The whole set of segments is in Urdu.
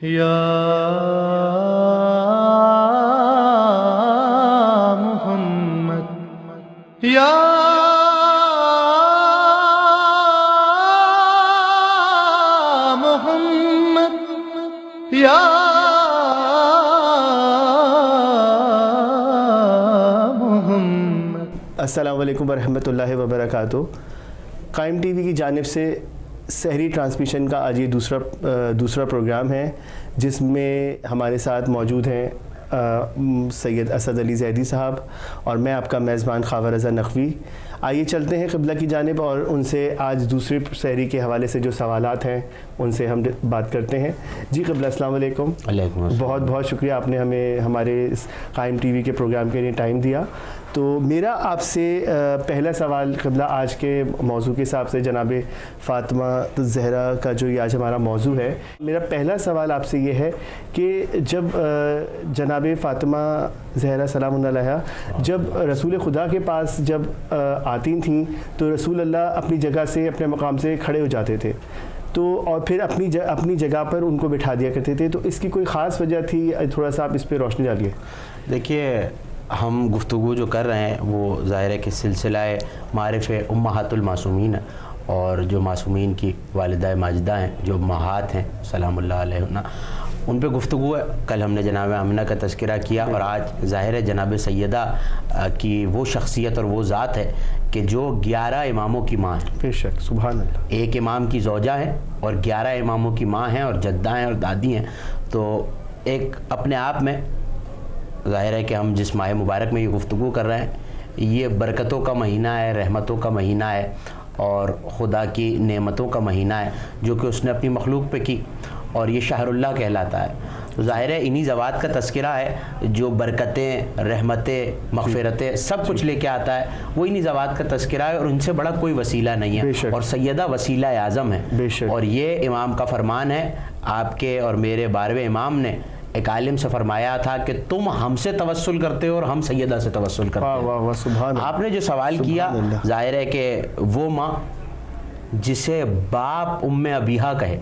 یا محمد یا محمد یا محمد۔ السلام علیکم ورحمۃ اللہ وبرکاتہ۔ قائم ٹی وی کی جانب سے سحری ٹرانسمیشن کا آج یہ دوسرا پروگرام ہے، جس میں ہمارے ساتھ موجود ہیں سید اسد علی زیدی صاحب اور میں آپ کا میزبان خاور رضا نقوی۔ آئیے چلتے ہیں قبلہ کی جانب اور ان سے آج دوسری سحری کے حوالے سے جو سوالات ہیں ان سے ہم بات کرتے ہیں۔ جی قبلہ، السلام علیکم۔ علیکم السلام۔ بہت بہت شکریہ، آپ نے ہمیں ہمارے اس قائم ٹی وی کے پروگرام کے لیے ٹائم دیا۔ تو میرا آپ سے پہلا سوال قبلہ، آج کے موضوع کے حساب سے جناب فاطمہ الزہرا کا جو یہ آج ہمارا موضوع ہے، میرا پہلا سوال آپ سے یہ ہے کہ جب جناب فاطمہ زہرا سلام اللہ علیہا جب رسول خدا کے پاس جب آتی تھیں تو رسول اللہ اپنی جگہ سے، اپنے مقام سے کھڑے ہو جاتے تھے، تو اور پھر اپنی جگہ پر ان کو بٹھا دیا کرتے تھے، تو اس کی کوئی خاص وجہ تھی؟ تھوڑا سا آپ اس پہ روشنی ڈالیے۔ دیکھیے، ہم گفتگو جو کر رہے ہیں وہ ظاہر ہے کہ سلسلہ معارف امہات المعصومین اور جو معصومین کی والدہ ماجدہ ہیں، جو امہات ہیں سلام اللہ علیہن، ان پہ گفتگو ہے۔ کل ہم نے جناب آمنہ کا تذکرہ کیا اور آج ظاہر ہے جناب سیدہ کی وہ شخصیت اور وہ ذات ہے کہ جو 11 اماموں کی ماں ہے۔ بے شک، سبحان اللہ۔ ایک امام کی زوجہ ہے اور 11 اماموں کی ماں ہیں اور جدہ ہیں اور دادی ہیں۔ تو ایک اپنے آپ میں ظاہر ہے کہ ہم جس ماہ مبارک میں یہ گفتگو کر رہے ہیں، یہ برکتوں کا مہینہ ہے، رحمتوں کا مہینہ ہے اور خدا کی نعمتوں کا مہینہ ہے جو کہ اس نے اپنی مخلوق پہ کی، اور یہ شہر اللہ کہلاتا ہے۔ تو ظاہر ہے انہی ذوات کا تذکرہ ہے جو برکتیں، رحمتیں، مغفرتیں سب کچھ لے کے آتا ہے، وہ انہی ذوات کا تذکرہ ہے اور ان سے بڑا کوئی وسیلہ نہیں ہے، اور سیدہ وسیلہ اعظم ہے۔ اور یہ امام کا فرمان ہے، آپ کے اور میرے 12ویں امام نے ایک عالم سے فرمایا تھا کہ تم ہم سے توسل کرتے ہو اور ہم سیدہ سے توسل کرتے ہیں۔ واہ واہ، سبحان اللہ۔ آپ نے جو سوال کیا، ظاہر ہے کہ وہ ماں جسے باپ ام ابیہا کہے،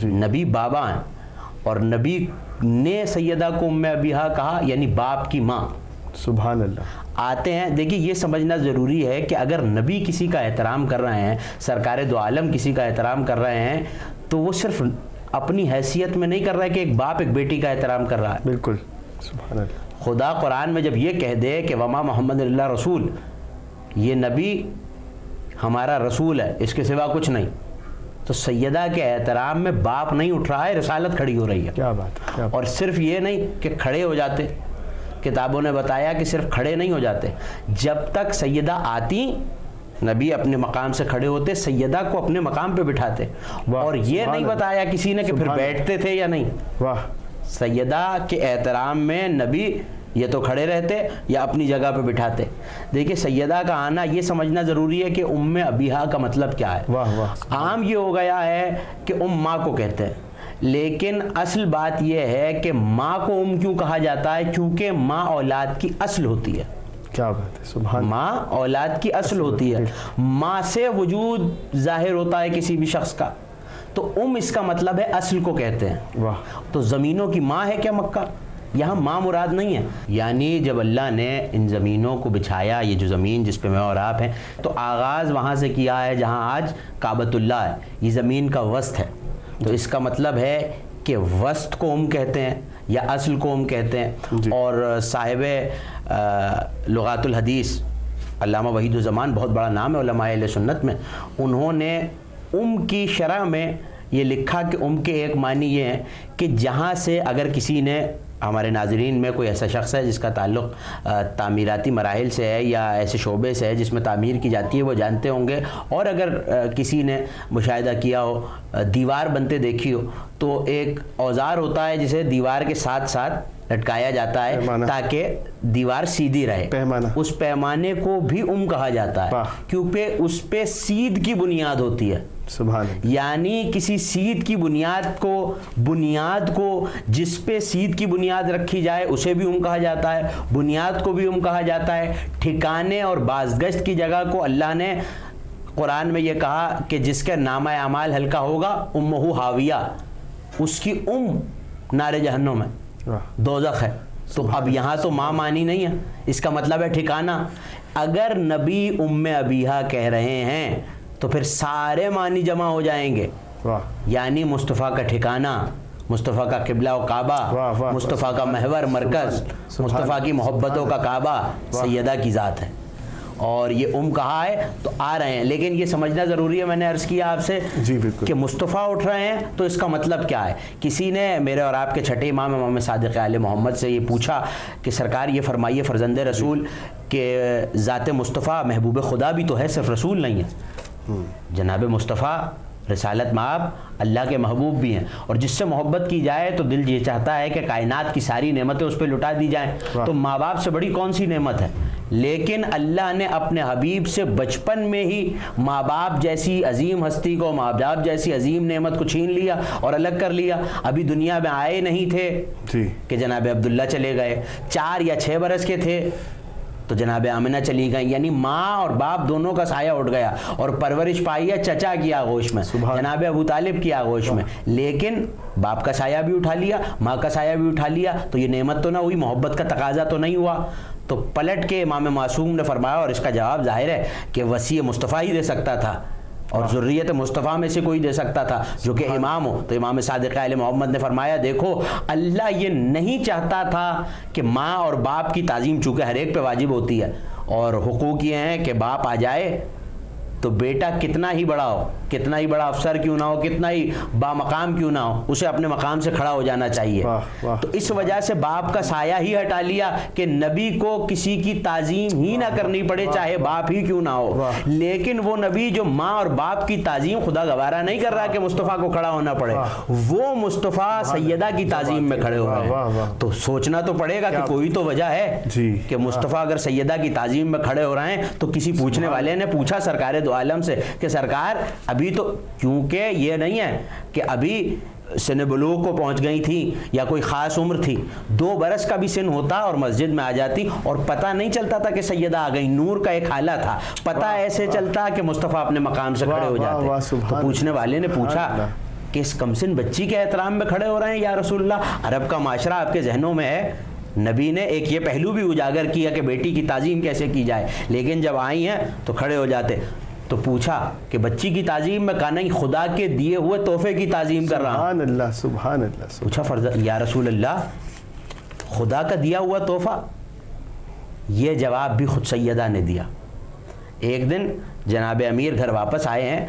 نبی بابا ہیں اور نبی نے سیدہ کو ام ابیہا کہا، یعنی باپ کی ماں، سبحان اللہ، آتے ہیں۔ دیکھیے، یہ سمجھنا ضروری ہے کہ اگر نبی کسی کا احترام کر رہے ہیں، سرکار دو عالم کسی کا احترام کر رہے ہیں، تو وہ صرف اپنی حیثیت میں نہیں کر رہا ہے کہ ایک باپ ایک بیٹی کا احترام کر رہا ہے۔ بالکل، سبحان اللہ۔ خدا قرآن میں جب یہ کہہ دے کہ وما محمد اللہ رسول، یہ نبی ہمارا رسول ہے، اس کے سوا کچھ نہیں، تو سیدہ کے احترام میں باپ نہیں اٹھ رہا ہے، رسالت کھڑی ہو رہی ہے۔ کیا بات ہے، کیا بات۔ اور صرف یہ نہیں کہ کھڑے ہو جاتے، کتابوں نے بتایا کہ صرف کھڑے نہیں ہو جاتے، جب تک سیدہ آتی نبی اپنے مقام سے کھڑے ہوتے، سیدہ کو اپنے مقام پہ بٹھاتے، اور یہ نہیں بتایا کسی نے کہ پھر بیٹھتے تھے یا نہیں۔ واہ، سیدہ کے احترام میں نبی یہ تو کھڑے رہتے یا اپنی جگہ پہ بٹھاتے۔ دیکھیں، سیدہ کا آنا یہ سمجھنا ضروری ہے کہ ام ابیہا کا مطلب کیا ہے۔ واہ واہ، عام یہ ہو گیا ہے کہ ماں کو کہتے ہیں، لیکن اصل بات یہ ہے کہ ماں کو کیوں کہا جاتا ہے؟ کیونکہ ماں اولاد کی اصل ہوتی ہے۔ کیا بات ہے، سبحان۔ ماں اولاد کی اصل ہوتی ہے، ماں سے وجود ظاہر ہوتا ہے کسی بھی شخص کا، تو اس کا مطلب ہے اصل کو کہتے ہیں۔ واہ، تو زمینوں کی ماں ہے کیا مکہ؟ یہاں ماں مراد نہیں ہے۔ یعنی جب اللہ نے ان زمینوں کو بچھایا، یہ جو زمین جس پہ میں اور آپ ہیں، تو آغاز وہاں سے کیا ہے جہاں آج کعبۃ اللہ ہے، یہ زمین کا وسط ہے۔ تو اس کا مطلب ہے کہ وسط کو کہتے ہیں یا اصل کو کہتے ہیں۔ اور صاحب لغات الحدیث علامہ وحید الزمان، بہت بڑا نام ہے علماء اہل سنت میں، انہوں نے کی شرح میں یہ لکھا کہ کے ایک معنی یہ ہے کہ جہاں سے اگر کسی نے، ہمارے ناظرین میں کوئی ایسا شخص ہے جس کا تعلق تعمیراتی مراحل سے ہے یا ایسے شعبے سے ہے جس میں تعمیر کی جاتی ہے، وہ جانتے ہوں گے، اور اگر کسی نے مشاہدہ کیا ہو، دیوار بنتے دیکھی ہو، تو ایک اوزار ہوتا ہے جسے دیوار کے ساتھ ساتھ لٹکایا جاتا ہے تاکہ دیوار سیدھی رہے، پیمانہ۔ اس پیمانے کو بھی کہا جاتا ہے کیونکہ اس پہ سید کی بنیاد ہوتی ہے۔ سبحان اللہ۔ یعنی کسی سید کی بنیاد کو جس پہ سید کی بنیاد رکھی جائے اسے بھی کہا جاتا ہے، بنیاد کو بھی کہا جاتا ہے، ٹھکانے اور بازگشت کی جگہ کو اللہ نے قرآن میں یہ کہا کہ جس کا نامہ اعمال ہلکا ہوگا امہ ہاویہ، اس کی نار جہنم ہے, دوزخ ہے. تو اب یہاں تو ماں مانی نہیں ہے, اس کا مطلب ہے ٹھکانہ. اگر نبی ابیہا کہہ رہے ہیں تو پھر سارے معنی جمع ہو جائیں گے. یعنی مصطفیٰ کا ٹھکانہ, مصطفیٰ کا قبلہ و کعبہ, مصطفیٰ کا محور مرکز, مصطفیٰ کی محبتوں کا کعبہ سیدہ کی ذات ہے. اور یہ کہا ہے تو آ رہے ہیں. لیکن یہ سمجھنا ضروری ہے, میں نے عرض کیا آپ سے کہ مصطفیٰ اٹھ رہے ہیں تو اس کا مطلب کیا ہے. کسی نے میرے اور آپ کے چھٹے امام صادق آل محمد سے یہ پوچھا کہ سرکار یہ فرمائیے فرزند رسول کہ ذات مصطفیٰ محبوب خدا بھی تو ہے, صرف رسول نہیں ہے. جناب مصطفیٰ رسالت مآب اللہ کے محبوب بھی ہیں, اور جس سے محبت کی جائے تو دل یہ چاہتا ہے کہ کائنات کی ساری نعمتیں اس پہ لٹا دی جائیں. تو ماں باپ سے بڑی کون سی نعمت ہے. لیکن اللہ نے اپنے حبیب سے بچپن میں ہی ماں باپ جیسی عظیم ہستی کو, ماں باپ جیسی عظیم نعمت کو چھین لیا اور الگ کر لیا. ابھی دنیا میں آئے نہیں تھے کہ جناب عبداللہ چلے گئے, 4 یا 6 برس کے تھے تو جناب آمنہ چلی گئیں. یعنی ماں اور باپ دونوں کا سایہ اٹھ گیا, اور پرورش پائی ہے چچا کی آغوش میں, جناب ابو طالب کی آغوش میں. لیکن باپ کا سایہ بھی اٹھا لیا, ماں کا سایہ بھی اٹھا لیا, تو یہ نعمت تو نہ ہوئی, محبت کا تقاضا تو نہیں ہوا. تو پلٹ کے امام معصوم نے فرمایا, اور اس کا جواب ظاہر ہے کہ وصی مصطفیٰ ہی دے سکتا تھا, اور ذریت مصطفیٰ میں سے کوئی دے سکتا تھا جو کہ امام ہو. تو امام صادق آل محمد نے فرمایا دیکھو اللہ یہ نہیں چاہتا تھا کہ ماں اور باپ کی تعظیم چونکہ ہر ایک پہ واجب ہوتی ہے, اور حقوق یہ ہیں کہ باپ آ جائے تو بیٹا کتنا ہی بڑا ہو, کتنا ہی بڑا افسر کیوں نہ ہو, کتنا ہی بامقام کیوں نہ ہو, اسے اپنے مقام سے کھڑا ہو جانا چاہیے. تو اس وجہ سے باپ کا سایہ ہی ہٹا لیا کہ نبی کو کسی کی تعظیم ہی نہ کرنی پڑے, چاہے باپ ہی کیوں نہ ہو. لیکن وہ نبی جو ماں اور باپ کی تعظیم خدا گوارا نہیں کر رہا کہ مصطفیٰ کو کھڑا ہونا پڑے, وہ مصطفیٰ سیدہ کی تعظیم میں کھڑے ہو رہے ہیں. تو سوچنا تو پڑے گا کہ کوئی تو وجہ ہے کہ مصطفیٰ اگر سیدہ کی تعظیم میں کھڑے ہو رہے ہیں. تو کسی پوچھنے والے نے پوچھا سرکار دو عالم سے کہ سرکار ابھی تو, کیونکہ یہ نہیں ہے کہ ابھی سن بلوغ کو پہنچ گئی تھی یا کوئی خاص عمر تھی, 2 برس کا بھی سن ہوتا اور مسجد میں آ جاتی اور پتہ نہیں چلتا تھا کہ سیدہ آ گئی, نور کا ایک حالہ تھا, پتہ ایسے چلتا کہ مصطفیٰ اپنے مقام سے کھڑے ہو جاتے. تو پوچھنے والے نے پوچھا کہ اس کمسن بچی کے احترام میں کھڑے ہو رہے ہیں یا رسول اللہ, عرب کا معاشرہ آپ کے ذہنوں میں ہے. نبی نے ایک یہ پہلو بھی اجاگر کیا کہ بیٹی کی تعظیم کیسے کی جائے, لیکن جب آئی ہیں تو کھڑے ہو جاتے. تو پوچھا کہ بچی کی تعظیم میں, کہا نہیں خدا کے دیے ہوئے تحفے کی تعظیم کر رہا ہوں. سبحان اللہ سبحان اللہ. پوچھا یا رسول اللہ خدا کا دیا ہوا تحفہ؟ یہ جواب بھی خود سیدہ نے دیا. ایک دن جناب امیر گھر واپس آئے ہیں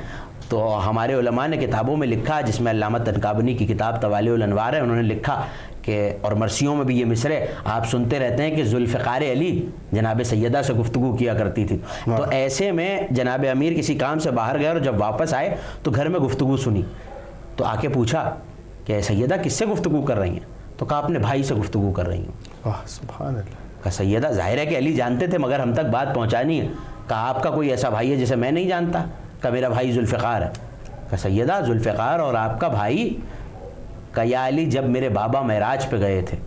تو ہمارے علماء نے کتابوں میں لکھا, جس میں علامہ تنکابنی کی کتاب طوالع الانوار ہے, انہوں نے لکھا کہ, اور مرثیوں میں بھی یہ مصرے آپ سنتے رہتے ہیں کہ ذوالفقار علی جناب سیدہ سے گفتگو کیا کرتی تھی. تو ایسے میں جناب امیر کسی کام سے باہر گئے اور جب واپس آئے تو گھر میں گفتگو سنی, تو آ کے پوچھا کہ سیدہ کس سے گفتگو کر رہی ہیں؟ تو کہا اپنے بھائی سے گفتگو کر رہی ہوں. سبحان اللہ. کہا سیدہ ظاہر ہے کہ علی جانتے تھے مگر ہم تک بات پہنچانی ہے. کہا آپ کا کوئی ایسا بھائی ہے جسے میں نہیں جانتا؟ کہا میرا بھائی ذوالفقار ہے. کہا سیدہ ذوالفقار اور آپ کا بھائی؟ کہا یا علی جب میرے بابا معراج پہ گئے تھے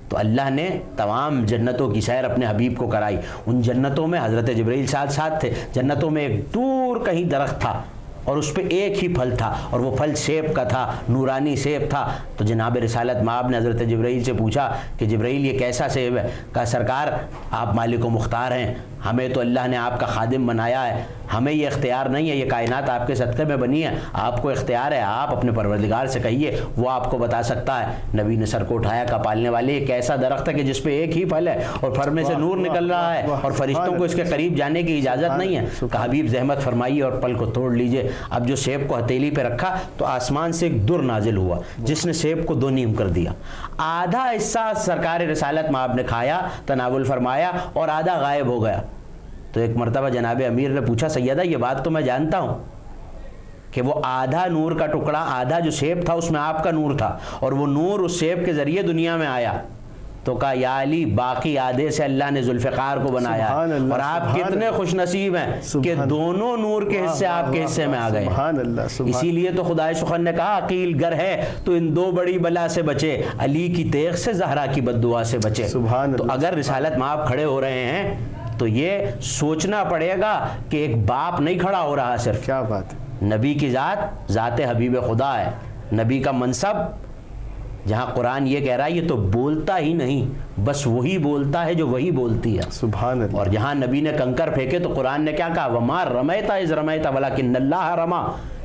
تو اللہ نے تمام جنتوں کی سیر اپنے حبیب کو کرائی. ان جنتوں میں حضرت جبرائیل ساتھ تھے. جنتوں میں ایک دور کہیں درخت تھا اور اس پہ ایک ہی پھل تھا, اور وہ پھل سیب کا تھا, نورانی سیب تھا. تو جناب رسالت مآب نے حضرت جبرائیل سے پوچھا کہ جبرائیل یہ کیسا سیب ہے؟ کہا سرکار آپ مالک و مختار ہیں, ہمیں تو اللہ نے آپ کا خادم بنایا ہے, ہمیں یہ اختیار نہیں ہے, یہ کائنات آپ کے صدقے میں بنی ہے, آپ کو اختیار ہے, آپ اپنے پروردگار سے کہیے وہ آپ کو بتا سکتا ہے. نبی نے سر کو اٹھایا, کہا پالنے والے یہ کیسا درخت ہے کہ جس پہ ایک ہی پھل ہے اور پھل میں سے نور نکل رہا ہے اور فرشتوں کو اس کے قریب جانے کی اجازت نہیں ہے؟ کہا حبیب زحمت فرمائیے اور پھل کو توڑ لیجئے. اب جو سیب کو ہتھیلی پہ رکھا تو آسمان سے ایک در نازل ہوا جس نے سیب کو 2 نیم کر دیا. آدھا حصہ سرکار رسالت مآب نے کھایا, تناول فرمایا, اور آدھا غائب ہو گیا. تو ایک مرتبہ جناب امیر نے پوچھا سیدہ یہ بات تو میں جانتا ہوں کہ وہ آدھا نور کا ٹکڑا, آدھا جو سیب تھا اس میں آپ کا نور تھا, اور وہ نور اس سیب کے ذریعے دنیا میں آیا. تو کہا یا علی باقی آدھے سے اللہ نے ذوالفقار کو بنایا, اور آپ کتنے خوش نصیب ہیں کہ دونوں نور کے حصے آپ کے حصے میں آ گئے. اسی لیے تو خدائے سخن نے کہا عقیل گر ہے تو ان 2 بڑی بلا سے بچے, علی کی تیغ سے زہرا کی بد دعا سے بچے. تو اگر رسالت مآب کھڑے ہو رہے ہیں تو یہ سوچنا پڑے گا کہ ایک باپ نہیں کھڑا ہو رہا صرف, کیا بات ہے, نبی کی ذات ذات حبیب خدا ہے. نبی کا منصب جہاں قرآن یہ کہہ رہا ہے یہ تو بولتا ہی نہیں، بس وہی بولتا ہے جو وہی بولتی ہے. سبحان اللہ. اور جہاں نبی نے کنکر پھینکے تو قرآن نے کیا کہا؟ وما رمیت اذ رمیت ولکن اللہ رما.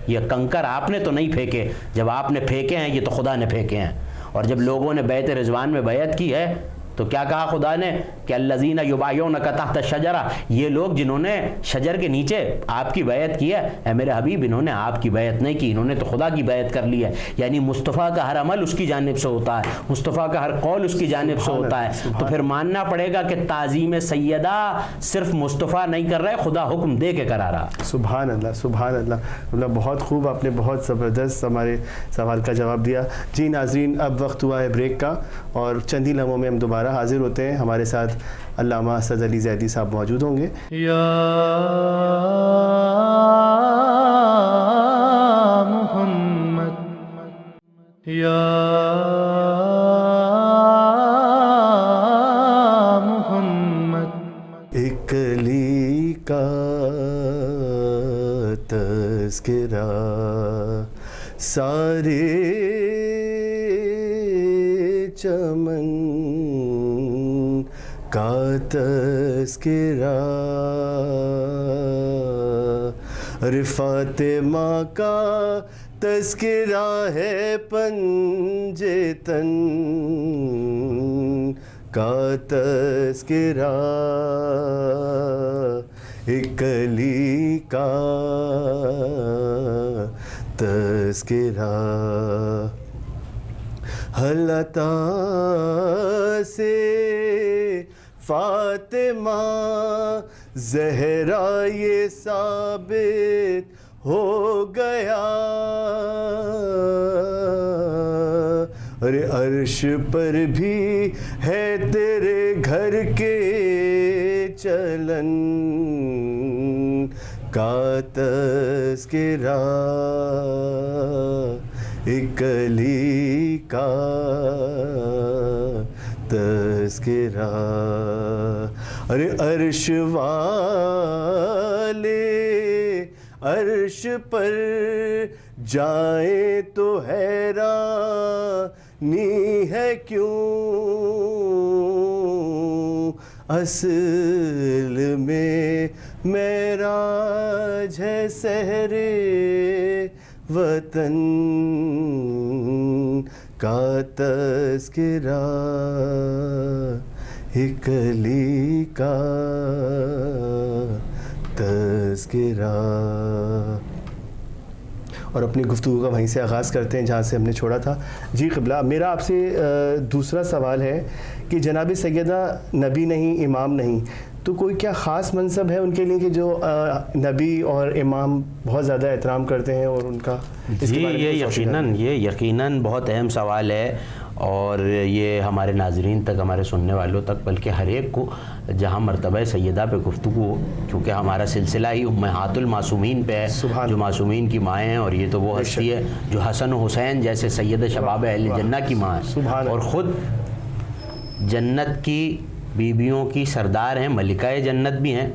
یہ کنکر آپ نے تو نہیں پھینکے، جب آپ نے پھینکے ہیں یہ تو خدا نے پھینکے ہیں. اور جب لوگوں نے بیعت رضوان میں بیعت کی ہے تو کیا کہا خدا نے کہ الذین یبایعونک تحت الشجرہ، یہ لوگ جنہوں نے شجر کے نیچے آپ کی بیعت کی ہے، اے میرے حبیب انہوں نے آپ کی بیعت نہیں کی، انہوں نے تو خدا کی بیعت کر لی ہے. یعنی مصطفیٰ کا ہر عمل اس کی جانب سے ہوتا ہے، مصطفیٰ کا ہر قول اس کی جانب سے ہوتا ہے. تو پھر ماننا پڑے گا کہ تعظیم سیدہ صرف مصطفیٰ نہیں کر رہے، خدا حکم دے کے کرا رہا. سبحان اللہ سبحان اللہ. مطلب بہت خوب، آپ نے بہت زبردست ہمارے سوال کا جواب دیا. جی ناظرین، اب وقت ہوا ہے بریک کا، اور چند ہی لمحوں میں ہم دوبارہ حاضر ہوتے ہیں. ہمارے ساتھ علامہ اسد علی زیدی صاحب موجود ہوں گے. یا محمد یا محمد. ایک کلی کا تذکرہ سارے چمن کا تذکرہ، ارے فاطمہ کا تذکرہ ہے پنجے تن کا تذکرہ، ایک کلی کا تذکرہ. حلتا سے فاطمہ زہرا یہ ثابت ہو گیا، ارے عرش پر بھی ہے تیرے گھر کے چلن کا تذکرہ، ایک کلی کا تذکرہ. ارے عرش والے عرش پر جائیں تو حیرانی ہے کیوں، اصل میں معراج ہے سحر وطن کا تذکرہ، ایک کلی کا تذکرہ. اور اپنی گفتگو کا وہیں سے آغاز کرتے ہیں جہاں سے ہم نے چھوڑا تھا. جی قبلہ، میرا آپ سے دوسرا سوال ہے کہ جناب سیدہ نبی نہیں، امام نہیں، تو کوئی کیا خاص منصب ہے ان کے لیے کہ جو نبی اور امام بہت زیادہ احترام کرتے ہیں اور ان کا؟ جی یہ یقیناً بہت اہم سوال ہے، اور یہ ہمارے ناظرین تک، ہمارے سننے والوں تک، بلکہ ہر ایک کو جہاں مرتبہ سیدہ پہ گفتگو ہو، کیونکہ ہمارا سلسلہ ہی امہات المعصومین پہ ہے، جو معصومین کی مائیں ہیں، اور یہ تو وہ ہستی ہے جو حسن و حسین جیسے سید شباب اہل جنہ کی ماں ہے، اور خود جنت کی بیویوں کی سردار ہیں، ملکہ جنت بھی ہیں،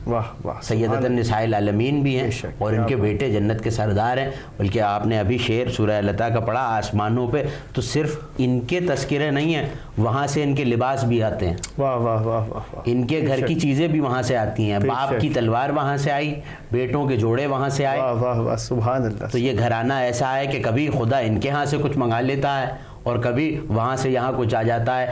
واہ واہ، سیدۃ النساء العالمین بھی ہیں، اور ان کے بیٹے جنت کے سردار ہیں. بلکہ آپ نے ابھی شعر سورہ لتا کا پڑھا، آسمانوں پہ تو صرف ان کے تذکرے نہیں ہیں، وہاں سے ان کے لباس بھی آتے ہیں، واہ واہ واہ واہ، ان کے گھر کی چیزیں بھی وہاں سے آتی ہیں، باپ کی تلوار وہاں سے آئی، بیٹوں کے جوڑے وہاں سے آئے. واہ واہ واہ، سبحان اللہ. تو یہ گھرانہ ایسا ہے کہ کبھی خدا ان کے ہاں سے کچھ منگا لیتا ہے اور کبھی وہاں سے یہاں کچھ آ جاتا ہے.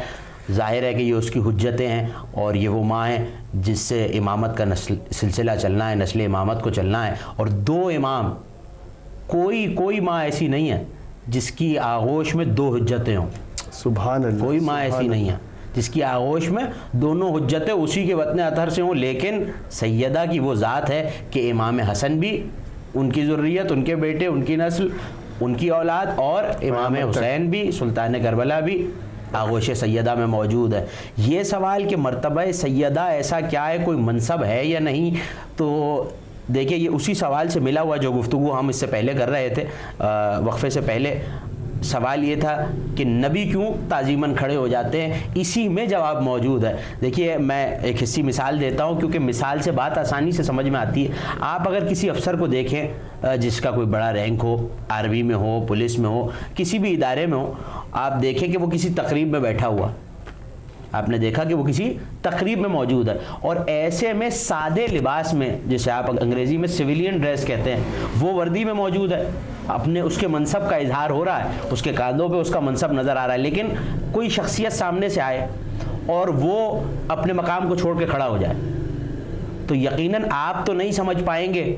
ظاہر ہے کہ یہ اس کی حجتیں ہیں، اور یہ وہ ماں ہیں جس سے امامت کا سلسلہ چلنا ہے، نسل امامت کو چلنا ہے. اور دو امام، کوئی ماں ایسی نہیں ہے جس کی آغوش میں دو حجتیں ہوں. سبحان اللہ. کوئی ماں ایسی نہیں ہے جس کی آغوش میں دونوں حجتیں اسی کے وطن اطہر سے ہوں. لیکن سیدہ کی وہ ذات ہے کہ امام حسن بھی، ان کی ذریت، ان کے بیٹے، ان کی نسل، ان کی اولاد، اور امام حسین بھی، سلطان کربلا بھی آغوش سیدہ میں موجود ہے. یہ سوال کہ مرتبہ سیدہ ایسا کیا ہے، کوئی منصب ہے یا نہیں، تو دیکھیں یہ اسی سوال سے ملا ہوا جو گفتگو ہم اس سے پہلے کر رہے تھے وقفے سے پہلے. سوال یہ تھا کہ نبی کیوں تعظیماً کھڑے ہو جاتے ہیں، اسی میں جواب موجود ہے۔ دیکھیے میں ایک حصی مثال دیتا ہوں کیونکہ مثال سے بات آسانی سے سمجھ میں آتی ہے۔ آپ اگر کسی افسر کو دیکھیں جس کا کوئی بڑا رینک ہو، آرمی میں ہو، پولیس میں ہو، کسی بھی ادارے میں ہو، آپ دیکھیں کہ وہ کسی تقریب میں بیٹھا ہوا، آپ نے دیکھا کہ وہ کسی تقریب میں موجود ہے، اور ایسے میں سادے لباس میں، جسے آپ انگریزی میں سویلین ڈریس کہتے ہیں، وہ وردی میں موجود ہے، اپنے اس کے منصب کا اظہار ہو رہا ہے، اس کے کاندھوں پہ اس کا منصب نظر آ رہا ہے، لیکن کوئی شخصیت سامنے سے آئے اور وہ اپنے مقام کو چھوڑ کے کھڑا ہو جائے تو یقیناً آپ تو نہیں سمجھ پائیں گے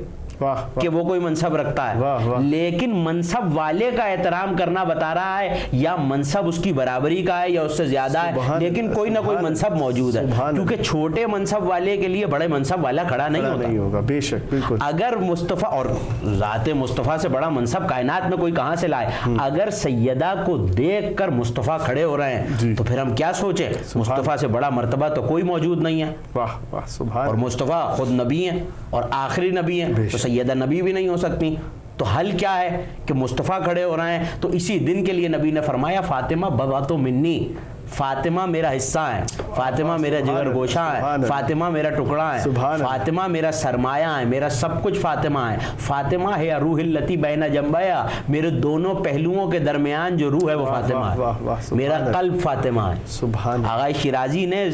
کہ وہ کوئی منصب رکھتا ہے، لیکن منصب والے کا احترام کرنا بتا رہا ہے، یا منصب اس کی برابری کا ہے یا اس سے زیادہ ہے، لیکن کوئی نہ کوئی منصب موجود ہے، کیونکہ چھوٹے منصب والے کے لیے بڑے منصب والا کھڑا نہیں ہوگا۔ بے شک، بالکل۔ اگر مصطفیٰ، اور ذات مصطفیٰ سے بڑا منصب کائنات میں کوئی کہاں سے لائے، اگر سیدہ کو دیکھ کر مصطفیٰ کھڑے ہو رہے ہیں تو پھر ہم کیا سوچیں، مصطفیٰ سے بڑا مرتبہ تو کوئی موجود نہیں ہے، اور مصطفیٰ خود نبی ہیں اور آخری نبی ہیں، تو سیدہ نبی بھی نہیں ہو سکتی۔ تو حل کیا ہے کہ مصطفیٰ کھڑے ہو رہے ہیں، تو اسی دن کے لیے نبی نے فرمایا فاطمہ بضعۃ منی، فاطمہ میرا حصہ ہے، فاطمہ میرا جگر گوشہ ہے، فاطمہ میرا ٹکڑا ہے، فاطمہ میرا سرمایہ ہے، میرا سب کچھ فاطمہ ہے، فاطمہ ہے روح التی بین جنبیا، میرے دونوں پہلوؤں کے درمیان جو روح ہے وہ فاطمہ ہے، میرا قلب فاطمہ ہے۔ آغا شیرازی نے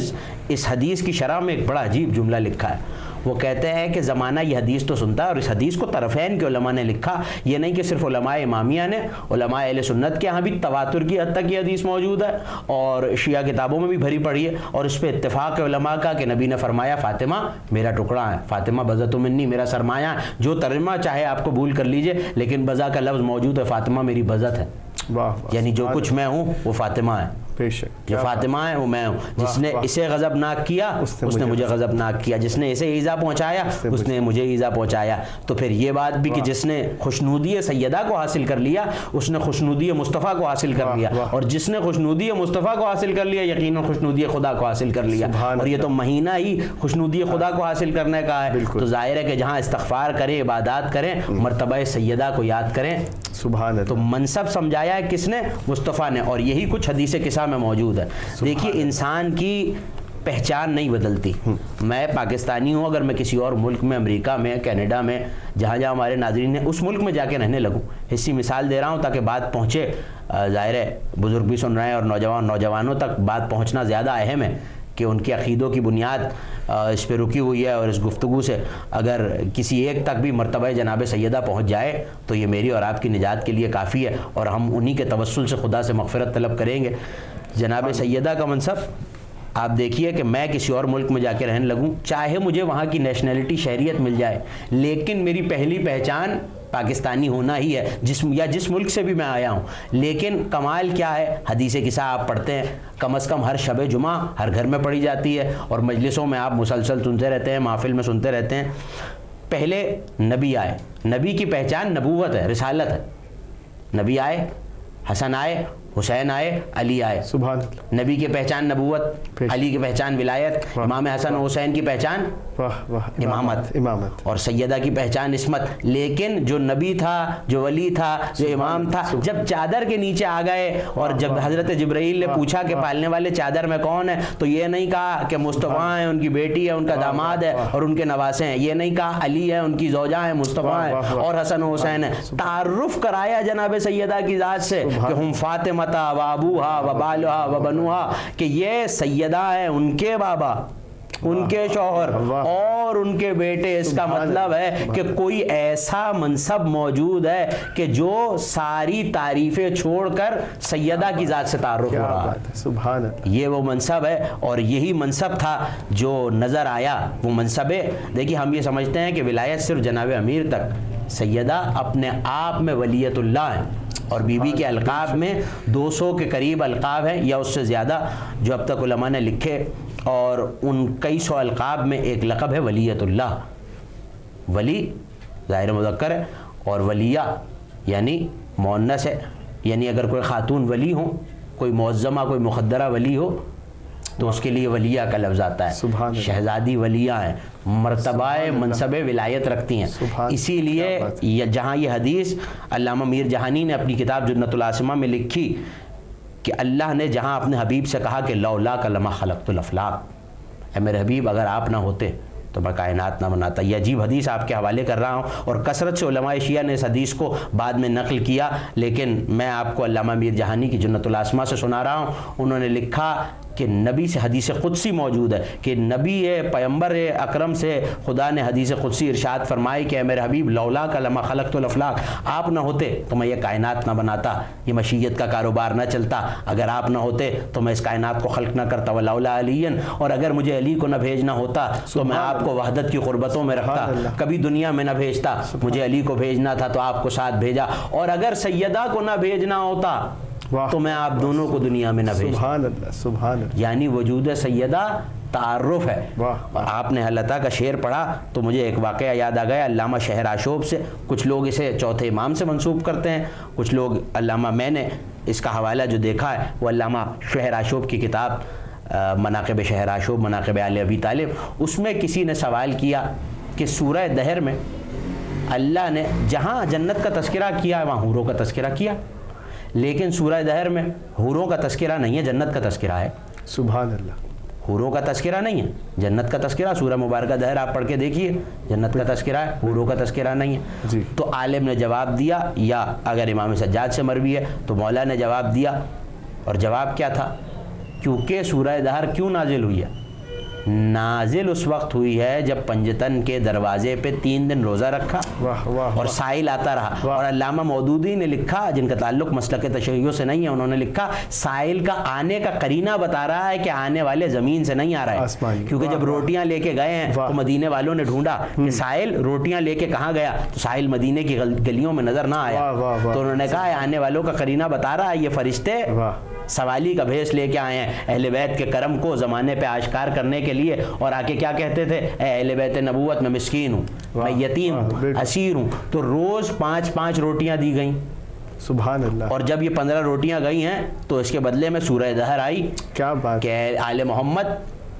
اس حدیث کی شرح میں ایک بڑا عجیب جملہ لکھا ہے، وہ کہتے ہیں کہ زمانہ یہ حدیث تو سنتا ہے، اور اس حدیث کو طرفین کے علماء نے لکھا، یہ نہیں کہ صرف علماء امامیہ نے، علماء اہل سنت کے ہاں بھی تواتر کی حد تک یہ حدیث موجود ہے، اور شیعہ کتابوں میں بھی بھری پڑی ہے، اور اس پہ اتفاق ہے علماء کا کہ نبی نے فرمایا فاطمہ میرا ٹکڑا ہے، فاطمہ بضعۃ منی، میرا سرمایہ ہے، جو ترجمہ چاہے آپ قبول کر لیجئے، لیکن بضع کا لفظ موجود ہے، فاطمہ میری بضعت ہے، یعنی جو کچھ میں ہوں وہ فاطمہ ہے، جو فاطمہ ہے وہ میں ہوں، جس نے اسے غضبناک کیا اس نے مجھے غضبناک کیا، جس نے اسے ایذا پہنچایا اس نے مجھے ایذا پہنچایا۔ تو پھر یہ بات بھی کہ جس نے خوشنودی سیدہ کو حاصل کر لیا اس نے خوشنودی مصطفیٰ کو حاصل کر لیا، اور جس نے خوشنودی مصطفیٰ کو حاصل کر لیا یقیناً خوشنودی خدا کو حاصل کر لیا، اور یہ تو مہینہ ہی خوشنودی خدا کو حاصل کرنے کا ہے، تو ظاہر ہے کہ جہاں استغفار کریں، عبادات کریں، مرتبہ سیدہ کو یاد کریں۔ سبحان اللہ۔ تو منصب سمجھایا ہے کس نے؟ مصطفیٰ نے، اور یہی کچھ حدیث قصہ میں موجود ہے۔ دیکھیے انسان کی پہچان نہیں بدلتی، میں پاکستانی ہوں، اگر میں کسی اور ملک میں، امریکہ میں، کینیڈا میں، جہاں جہاں ہمارے ناظرین ہیں، اس ملک میں جا کے رہنے لگوں، حصی مثال دے رہا ہوں تاکہ بات پہنچے، ظاہر ہے بزرگ بھی سن رہے ہیں اور نوجوانوں تک بات پہنچنا زیادہ اہم ہے کہ ان کے عقیدوں کی بنیاد اس پہ رکی ہوئی ہے، اور اس گفتگو سے اگر کسی ایک تک بھی مرتبہ جناب سیدہ پہنچ جائے تو یہ میری اور آپ کی نجات کے لیے کافی ہے، اور ہم انہی کے توسل سے خدا سے مغفرت طلب کریں گے۔ جناب سیدہ کا منصب آپ دیکھیے کہ میں کسی اور ملک میں جا کے رہنے لگوں، چاہے مجھے وہاں کی نیشنلٹی شہریت مل جائے، لیکن میری پہلی پہچان پاکستانی ہونا ہی ہے، جس ملک سے بھی میں آیا ہوں۔ لیکن کمال کیا ہے، حدیث قصہ آپ پڑھتے ہیں، کم از کم ہر شب جمعہ ہر گھر میں پڑھی جاتی ہے، اور مجلسوں میں آپ مسلسل سنتے رہتے ہیں، محفل میں سنتے رہتے ہیں۔ پہلے نبی آئے، نبی کی پہچان نبوت ہے، رسالت ہے، نبی آئے، حسن آئے، حسین آئے، علی آئے، سبحان اللہ۔ نبی کی پہچان نبوت، علی کی پہچان ولایت، امام حسن و حسین کی پہچان امامت، اور سیدہ کی پہچان عصمت۔ لیکن جو نبی تھا، جو ولی تھا، جو امام تھا، جب چادر کے نیچے آ گئے اور جب حضرت جبرائیل نے پوچھا کہ پالنے والے چادر میں کون ہے، تو یہ نہیں کہا کہ مصطفیٰ ہیں، ان کی بیٹی ہے، ان کا داماد ہے اور ان کے نواسے ہیں، یہ نہیں کہا علی ہے، ان کی زوجہ ہیں، مصطفیٰ ہیں اور حسن و حسین ہیں، تعارف کرایا جناب سیدہ کی ذات سے کہ ہم فاطمہ و ابوہا و بالہا و بنوہا، کہ یہ سیدہ ہیں، ان کے بابا، ان کے شوہر اور ان کے بیٹے۔ اس کا مطلب ہے کہ کوئی ایسا منصب موجود ہے کہ جو ساری تعریفیں چھوڑ کر سیدہ کی ذات سے تعارف ہو رہا ہے۔ سبحان اللہ۔ یہ وہ منصب ہے، اور یہی منصب تھا جو نظر آیا، وہ منصب ہے۔ دیکھیے ہم یہ سمجھتے ہیں کہ ولایت صرف جناب امیر تک، سیدہ اپنے آپ میں ولیت اللہ ہیں، اور بی بی کے القاب میں 200 کے قریب القاب ہیں یا اس سے زیادہ جو اب تک علماء نے لکھے، اور ان کئی سو القاب میں ایک لقب ہے ولیت اللہ۔ ولی ظاہر مذکر ہے، اور ولیہ یعنی مؤنث ہے، یعنی اگر کوئی خاتون ولی ہو، کوئی معظمہ، کوئی مقدرہ ولی ہو تو اس کے لیے ولیہ کا لفظ آتا ہے، شہزادی ولیہ ہیں۔ مرتبہ منصب ولایت رکھتی ہیں. اسی لیے جہاں یہ حدیث علامہ میر جہانی نے اپنی کتاب جنت العاصمہ میں لکھی کہ اللہ نے جہاں اپنے حبیب سے کہا کہ لولاک لما خلقت الافلاق، اے میرے حبیب اگر آپ نہ ہوتے تو میں کائنات نہ بناتا. یہ عجیب حدیث آپ کے حوالے کر رہا ہوں، اور کثرت سے علماء شیعہ نے اس حدیث کو بعد میں نقل کیا، لیکن میں آپ کو علامہ میر جہانی کی جنت العاصمہ سے سنا رہا ہوں. انہوں نے لکھا کہ نبی سے حدیث قدسی موجود ہے کہ نبی پیغمبر اکرم سے خدا نے حدیث قدسی ارشاد فرمائی کہ اے میرے حبیب لولاک لما خلقت الافلاق، آپ نہ ہوتے تو میں یہ کائنات نہ بناتا، یہ مشیت کا کاروبار نہ چلتا، اگر آپ نہ ہوتے تو میں اس کائنات کو خلق نہ کرتا، ولولا علی، اور اگر مجھے علی کو نہ بھیجنا ہوتا تو میں آپ کو وحدت کی قربتوں میں رکھتا، کبھی دنیا میں نہ بھیجتا، مجھے علی کو بھیجنا تھا تو آپ کو ساتھ بھیجا، اور اگر سیدہ کو نہ بھیجنا ہوتا تو میں آپ دونوں کو دنیا میں نہ بھیجتا. سبحان اللہ، سبحان اللہ. یعنی وجود سیدہ تعارف ہے. اور آپ نے اللہ تعالیٰ کا شعر پڑھا تو مجھے ایک واقعہ یاد آ گیا علامہ شہر آشوب سے. کچھ لوگ اسے چوتھے امام سے منسوب کرتے ہیں، کچھ لوگ میں نے اس کا حوالہ جو دیکھا ہے وہ علامہ شہر آشوب کی کتاب مناقب شہر آشوب، مناقب آل ابی طالب، اس میں کسی نے سوال کیا کہ سورہ دہر میں اللہ نے جہاں جنت کا تذکرہ کیا ہے وہاں حوروں کا تذکرہ کیا، لیکن سورہ دہر میں حوروں کا تذکرہ نہیں ہے، جنت کا تذکرہ ہے. سبحان اللہ. حوروں کا تذکرہ نہیں ہے، جنت کا تذکرہ. سورہ مبارکہ دہر آپ پڑھ کے دیکھیے، جنت کا تذکرہ ہے، حوروں کا تذکرہ نہیں ہے. جی. تو عالم نے جواب دیا، یا اگر امام سجاد سے مروی ہے تو مولا نے جواب دیا، اور جواب کیا تھا؟ کیونکہ سورہ دہر کیوں نازل ہوئی ہے؟ نازل اس وقت ہوئی ہے جب پنجتن کے دروازے پہ 3 دن روزہ رکھا اور سائل آتا رہا. اور علامہ مودودی نے لکھا، جن کا تعلق مسلک تشیع سے نہیں ہے، انہوں نے لکھا سائل کا آنے کا قرینہ بتا رہا ہے کہ آنے والے زمین سے نہیں آ رہا ہے، کیونکہ جب روٹیاں لے کے گئے ہیں تو مدینے والوں نے ڈھونڈا کہ سائل روٹیاں لے کے کہاں گیا، تو سائل مدینے کی گلیوں میں نظر نہ آیا. تو انہوں نے کہا آنے والوں کا قرینہ بتا رہا ہے یہ فرشتے سوالی کا بھیس لے کے آئے ہیں اہل بیت کے کرم کو زمانے پہ آشکار کرنے کے لیے. اور آ کے کیا کہتے تھے؟ اے اہل بیت نبوت میں مسکین ہوں، میں یتیم ہوں، اسیر ہوں. تو روز 5 روٹیاں دی گئیں. سبحان اللہ. اور جب یہ 15 روٹیاں گئی ہیں تو اس کے بدلے میں سورہ دہر آئی. کیا بات کہ آل محمد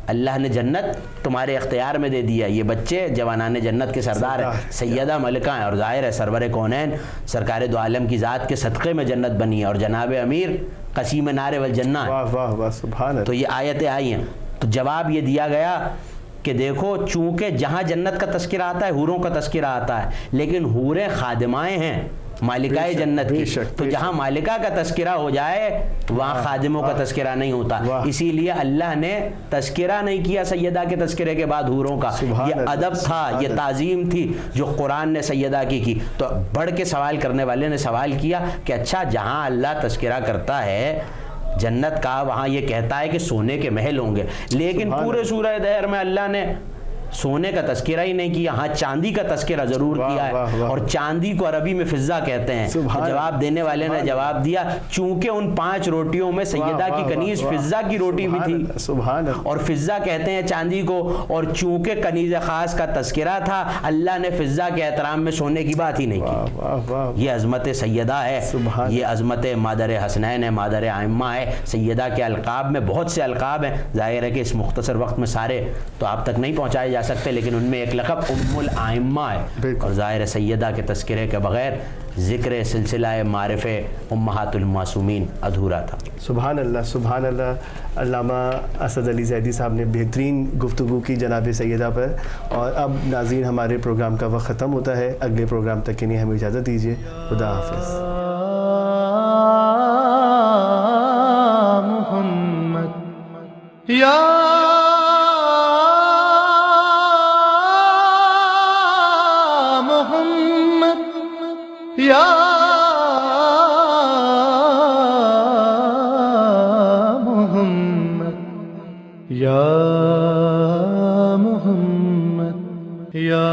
اللہ نے جنت تمہارے اختیار میں دے دیا، یہ بچے جوانان جنت کے سردار ہیں، سیدہ ملکہ ہیں، اور ظاہر ہے سرور کونین سرکار دو عالم کی ذات کے صدقے میں جنت بنی ہے، اور جناب امیر قسیم نار والجنہ. واہ واہ واہ، سبحان اللہ. تو یہ آیتیں آئی ہیں. تو جواب یہ دیا گیا کہ دیکھو چونکہ جہاں جنت کا تذکرہ آتا ہے حوروں کا تذکرہ آتا ہے، لیکن حوریں خادمائیں ہیں مالکائے جنت کی، تو جہاں مالکہ کا تذکرہ ہو جائے وہاں خادموں کا تذکرہ نہیں ہوتا. اسی لیے اللہ نے تذکرہ نہیں کیا سیدہ کے تذکرے کے بعد حوروں کا. یہ ادب تھا، یہ تعظیم تھی جو قرآن نے سیدہ کی. تو بڑھ کے سوال کرنے والے نے سوال کیا کہ اچھا جہاں اللہ تذکرہ کرتا ہے جنت کا وہاں یہ کہتا ہے کہ سونے کے محل ہوں گے، لیکن پورے سورہ دہر میں اللہ نے سونے کا تذکرہ ہی نہیں کیا. ہاں چاندی کا تذکرہ ضرور کیا ہے، اور چاندی کو عربی میں فضہ کہتے ہیں. جواب دینے والے نے جواب دیا چونکہ ان 5 روٹیوں میں سیدہ کی کنیز فضہ کی روٹی بھی تھی، اور فضہ کہتے ہیں چاندی کو، اور چونکہ کنیز خاص کا تذکرہ تھا اللہ نے فضہ کے احترام میں سونے کی بات ہی نہیں کی. یہ عظمت سیدہ ہے، یہ عظمت مادر حسنین ہے، مادر ائمہ ہے. سیدہ کے القاب میں بہت سے القاب ہیں، ظاہر ہے کہ اس مختصر وقت میں سارے تو آپ تک نہیں پہنچائے جا سکتے، لیکن ان میں ایک لقب ام الائمہ ہے. اور ظاہر سیدہ کے تذکرے کے بغیر ذکر سلسلہ معارف امہات المعصومین ادھورا تھا. سبحان اللہ، سبحان اللہ. علامہ اسد علی زیدی صاحب نے بہترین گفتگو کی جناب سیدہ پر. اور اب ناظرین ہمارے پروگرام کا وقت ختم ہوتا ہے، اگلے پروگرام تک کے لیے ہمیں اجازت دیجیے. خدا حافظ. محمد یا یا محمد یا محمد یا